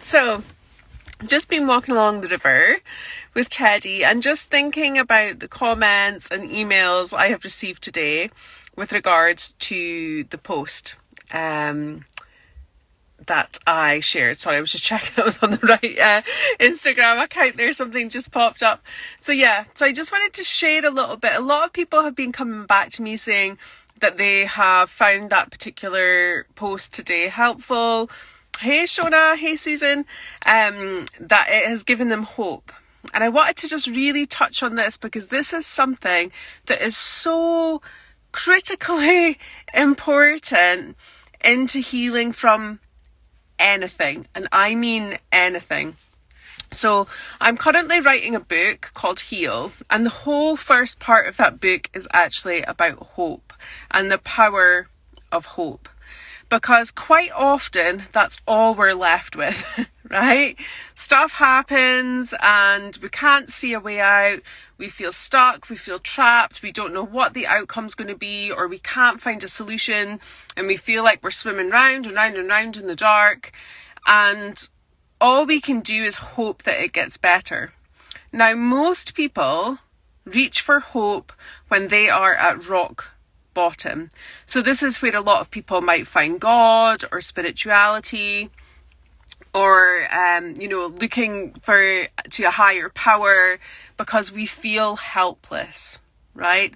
So, just been walking along the river with Teddy and just thinking about the comments and emails I have received today with regards to the post that I shared. Sorry, I was just checking I was on the right Instagram account there. Something just popped up. So I just wanted to share a little bit. A lot of people have been coming back to me saying that they have found that particular post today helpful. Hey Shona, hey Susan, that it has given them hope. And I wanted to just really touch on this because this is something that is so critically important into healing from anything. And I mean anything. So I'm currently writing a book called Heal, and the whole first part of that book is actually about hope and the power of hope. Because quite often that's all we're left with, right? Stuff happens and we can't see a way out. We feel stuck, we feel trapped, we don't know what the outcome's going to be, or we can't find a solution, and we feel like we're swimming round and round and round in the dark. And all we can do is hope that it gets better. Now, most people reach for hope when they are at rock bottom. So this is where a lot of people might find God or spirituality, or looking to a higher power because we feel helpless, right?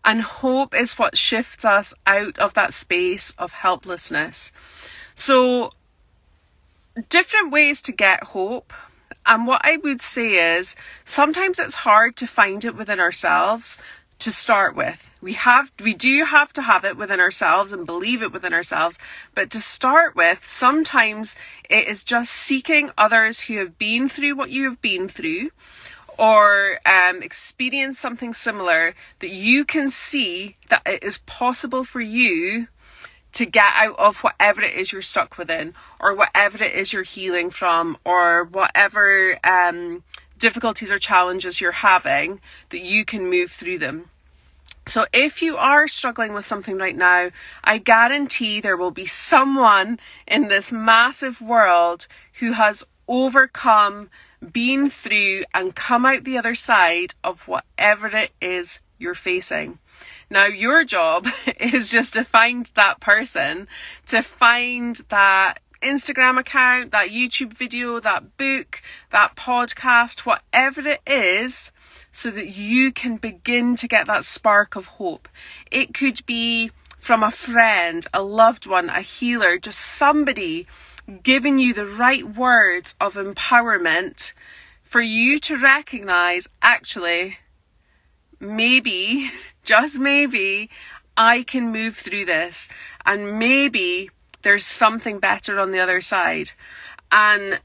And hope is what shifts us out of that space of helplessness. So different ways to get hope. And what I would say is sometimes it's hard to find it within ourselves. To start with, we do have to have it within ourselves and believe it within ourselves. But to start with, sometimes it is just seeking others who have been through what you have been through, or experienced something similar, that you can see that it is possible for you to get out of whatever it is you're stuck within, or whatever it is you're healing from, or whatever difficulties or challenges you're having, that you can move through them. So if you are struggling with something right now, I guarantee there will be someone in this massive world who has overcome, been through, and come out the other side of whatever it is you're facing. Now, your job is just to find that person, to find that Instagram account, that YouTube video, that book, that podcast, whatever it is, so that you can begin to get that spark of hope. It could be from a friend, a loved one, a healer, just somebody giving you the right words of empowerment for you to recognize, actually, maybe, just maybe, I can move through this, and maybe there's something better on the other side. And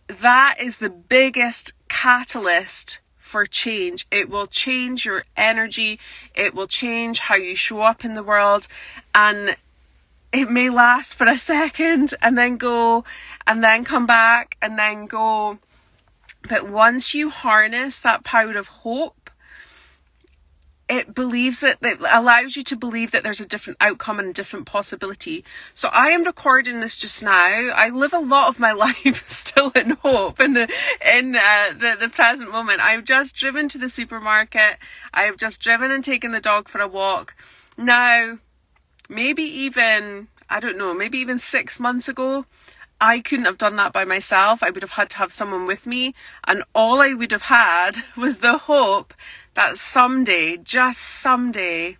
that is the biggest catalyst for change. It will change your energy. It will change how you show up in the world. And it may last for a second and then go, and then come back and then go. But once you harness that power of hope, it allows you to believe that there's a different outcome and a different possibility. So I am recording this just now. I live a lot of my life still in hope in the present moment. I've just driven to the supermarket. I've just driven and taken the dog for a walk. Now, maybe even 6 months ago, I couldn't have done that by myself. I would have had to have someone with me. And all I would have had was the hope that someday, just someday,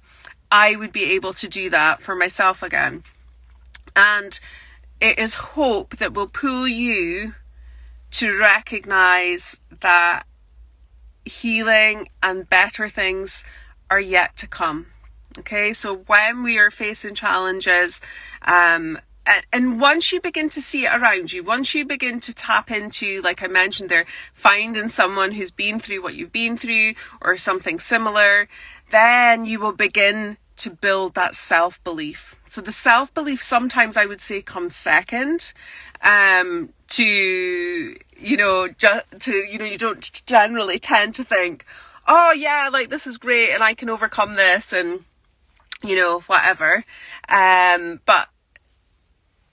I would be able to do that for myself again. And it is hope that will pull you to recognize that healing and better things are yet to come. Okay, so when we are facing challenges, and once you begin to see it around you, once you begin to tap into, like I mentioned there, finding someone who's been through what you've been through or something similar, then you will begin to build that self-belief. So the self-belief sometimes I would say comes second, you don't generally tend to think, oh yeah, like this is great and I can overcome this and, whatever. But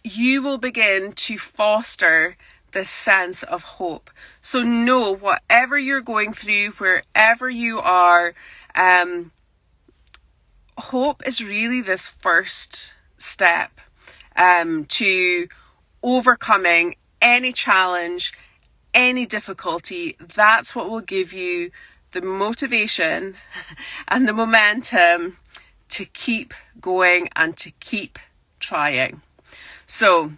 you will begin to foster this sense of hope. So know, whatever you're going through, wherever you are, hope is really this first step to overcoming any challenge, any difficulty. That's what will give you the motivation and the momentum to keep going and to keep trying. So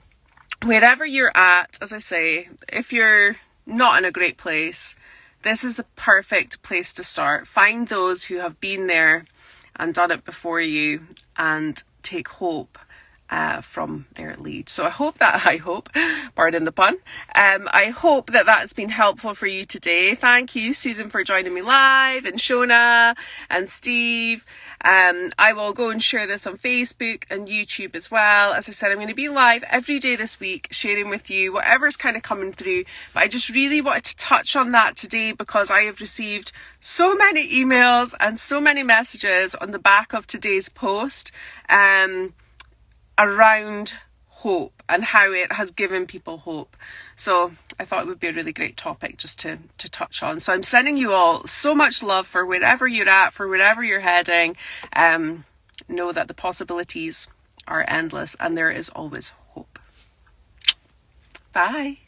wherever you're at, as I say, if you're not in a great place, this is the perfect place to start. Find those who have been there and done it before you and take hope from their lead. So I hope, pardon the pun, I hope that that's been helpful for you today. Thank you, Susan, for joining me live, and Shona and Steve. I will go and share this on Facebook and YouTube as well. As I said, I'm going to be live every day this week, sharing with you whatever's kind of coming through. But I just really wanted to touch on that today because I have received so many emails and so many messages on the back of today's post around hope and how it has given people hope. So I thought it would be a really great topic just to touch on. So I'm sending you all so much love for wherever you're at, for wherever you're heading. Know that the possibilities are endless and there is always hope. Bye.